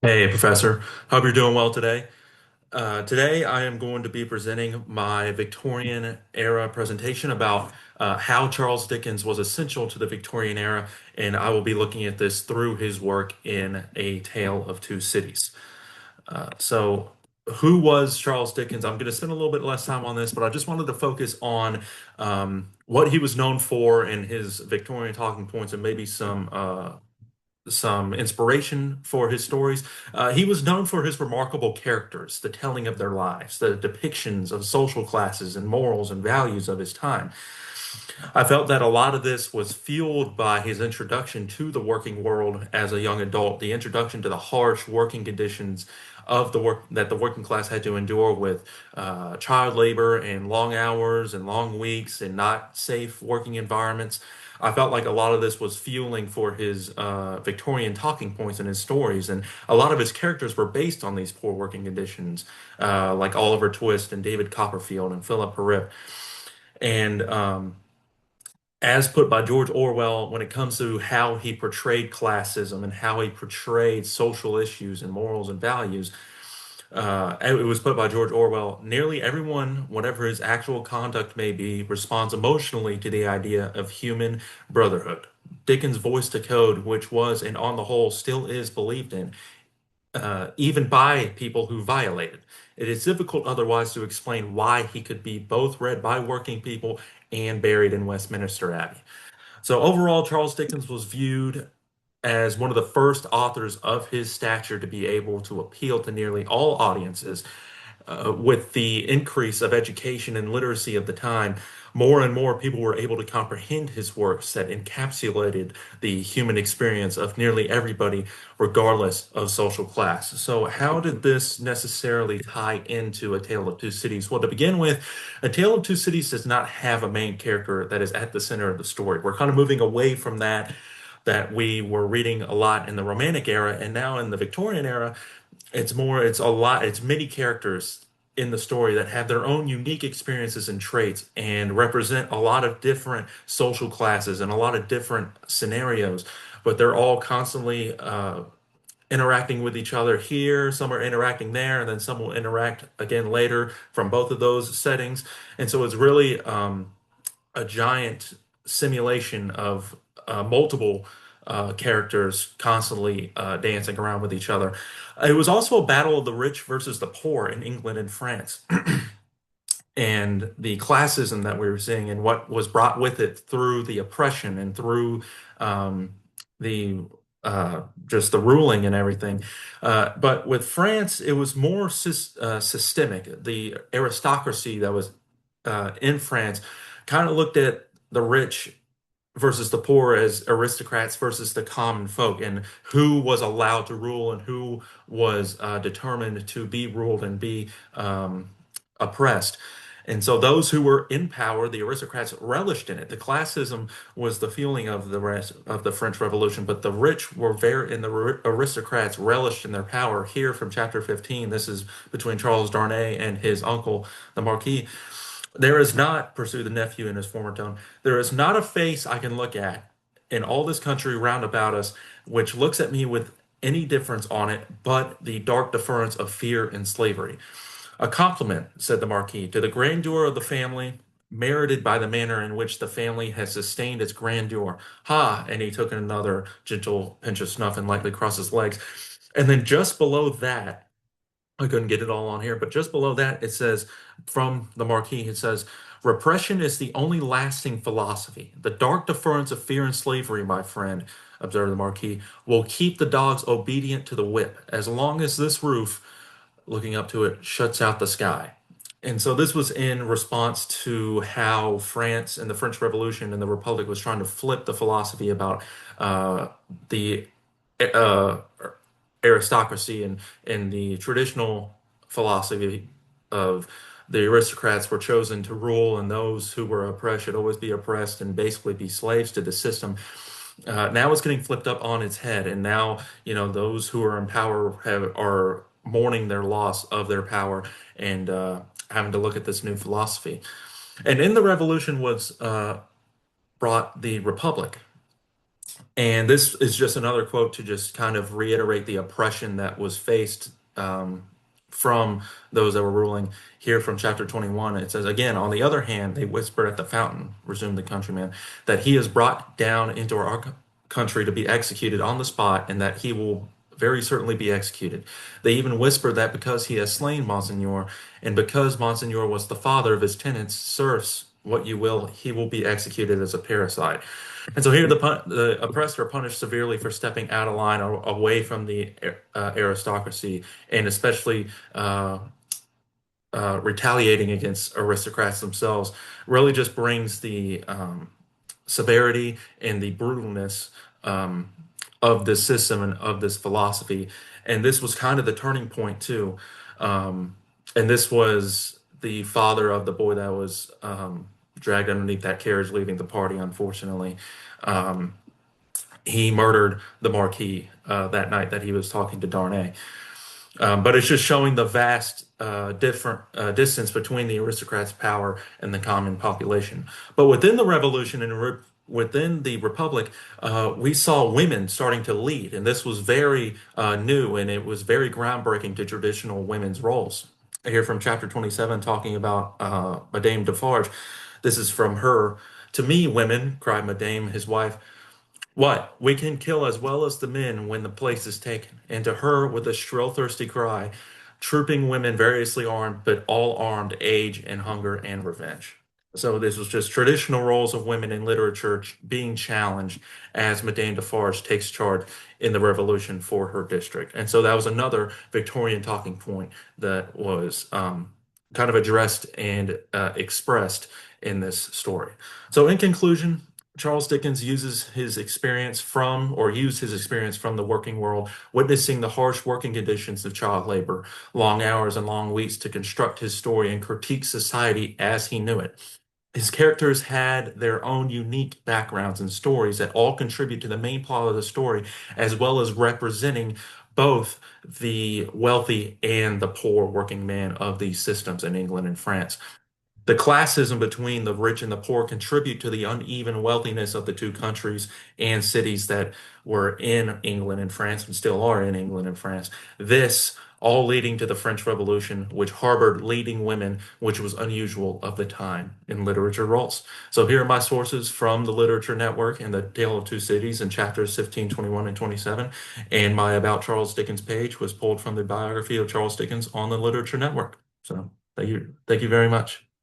Hey, Professor. Hope you're doing well today. Today, I am going to be presenting my Victorian era presentation about how Charles Dickens was essential to the Victorian era, and I will be looking at this through his work in A Tale of Two Cities. So, who was Charles Dickens? I'm going to spend a little bit less time on this, but I just wanted to focus on what he was known for in his Victorian talking points and maybe some inspiration for his stories. He was known for his remarkable characters, the telling of their lives, the depictions of social classes and morals and values of his time. I felt that a lot of this was fueled by his introduction to the working world as a young adult, the introduction to the harsh working conditions of the work that the working class had to endure with child labor and long hours and long weeks and not safe working environments. I felt like a lot of this was fueling for his Victorian talking points in his stories, and a lot of his characters were based on these poor working conditions, like Oliver Twist and David Copperfield and Philip Rip. And as put by George Orwell, when it comes to how he portrayed classism and how he portrayed social issues and morals and values, it was put by George Orwell, nearly everyone, whatever his actual conduct may be, responds emotionally to the idea of human brotherhood. Dickens voiced a code which was, and on the whole still is, believed in, even by people who violate it. It is difficult otherwise to explain why he could be both read by working people and buried in Westminster Abbey. So overall, Charles Dickens was viewed as one of the first authors of his stature to be able to appeal to nearly all audiences. With the increase of education and literacy of the time, more and more people were able to comprehend his works that encapsulated the human experience of nearly everybody, regardless of social class. So, how did this necessarily tie into A Tale of Two Cities? Well, to begin with, A Tale of Two Cities does not have a main character that is at the center of the story. We're kind of moving away from that we were reading a lot in the Romantic era, and now in the Victorian era, it's a lot, it's many characters in the story that have their own unique experiences and traits and represent a lot of different social classes and a lot of different scenarios, but they're all constantly interacting with each other here. Some are interacting there, and then some will interact again later from both of those settings. And so it's really a giant simulation of multiple characters constantly dancing around with each other. It was also a battle of the rich versus the poor in England and France, and the classism that we were seeing and what was brought with it through the oppression and through the just the ruling and everything. But with France, it was more systemic. The aristocracy that was in France kind of looked at the rich versus the poor as aristocrats versus the common folk, and who was allowed to rule and who was determined to be ruled and be oppressed. And so those who were in power, the aristocrats, relished in it. The classism was the fueling of the rest of the French Revolution, but the rich were very, and the aristocrats relished in their power. Here from chapter 15, this is between Charles Darnay and his uncle, the Marquis. There is not, pursued the nephew in his former tone, there is not a face I can look at in all this country round about us which looks at me with any difference on it but the dark deference of fear and slavery. A compliment, said the Marquis, to the grandeur of the family, merited by the manner in which the family has sustained its grandeur. Ha! And he took another gentle pinch of snuff and lightly crossed his legs. And then just below that, I couldn't get it all on here, but just below that, it says from the Marquis, it says, repression is the only lasting philosophy. The dark deference of fear and slavery, my friend, observed the Marquis, will keep the dogs obedient to the whip as long as this roof, looking up to it, shuts out the sky. And so this was in response to how France and the French Revolution and the Republic was trying to flip the philosophy about uh, the uh, aristocracy and the traditional philosophy of the aristocrats were chosen to rule, and those who were oppressed should always be oppressed and basically be slaves to the system. Now it's getting flipped up on its head, and now those who are in power are mourning their loss of their power and having to look at this new philosophy. And in the revolution was brought the republic. And this is just another quote to just kind of reiterate the oppression that was faced from those that were ruling. Here from chapter 21, it says, again, on the other hand, they whispered at the fountain, resumed the countryman, that he is brought down into our country to be executed on the spot, and that he will very certainly be executed. They even whispered that because he has slain Monseigneur, and because Monseigneur was the father of his tenants, serfs, what you will, he will be executed as a parricide. And so here the oppressed are punished severely for stepping out of line or away from the aristocracy, and especially retaliating against aristocrats themselves really just brings the severity and the brutalness um, of this system and of this philosophy. And this was kind of the turning point too. Um, and this was the father of the boy that was dragged underneath that carriage leaving the party, unfortunately. Um, he murdered the Marquis that night that he was talking to Darnay. But it's just showing the vast different distance between the aristocrats' power and the common population. But within the revolution and within the republic, we saw women starting to lead, and this was very new, and it was very groundbreaking to traditional women's roles. I hear from chapter 27 talking about Madame Defarge. This is from her. To me, women, cried Madame, his wife, what? We can kill as well as the men when the place is taken. And to her, with a shrill, thirsty cry, trooping women variously armed, but all armed, age and hunger and revenge. So this was just traditional roles of women in literature being challenged as Madame Defarge takes charge in the revolution for her district. And so that was another Victorian talking point that was kind of addressed and expressed in this story. So in conclusion, Charles Dickens uses his experience from, or used his experience from the working world, witnessing the harsh working conditions of child labor, long hours and long weeks to construct his story and critique society as he knew it. His characters had their own unique backgrounds and stories that all contribute to the main plot of the story, as well as representing both the wealthy and the poor working man of these systems in England and France. The classism between the rich and the poor contribute to the uneven wealthiness of the two countries and cities that were in England and France and still are in England and France. This all leading to the French Revolution, which harbored leading women, which was unusual of the time in literature roles. So here are my sources from the Literature Network and the Tale of Two Cities in chapters 15, 21, and 27. And my About Charles Dickens page was pulled from the biography of Charles Dickens on the Literature Network. So thank you very much.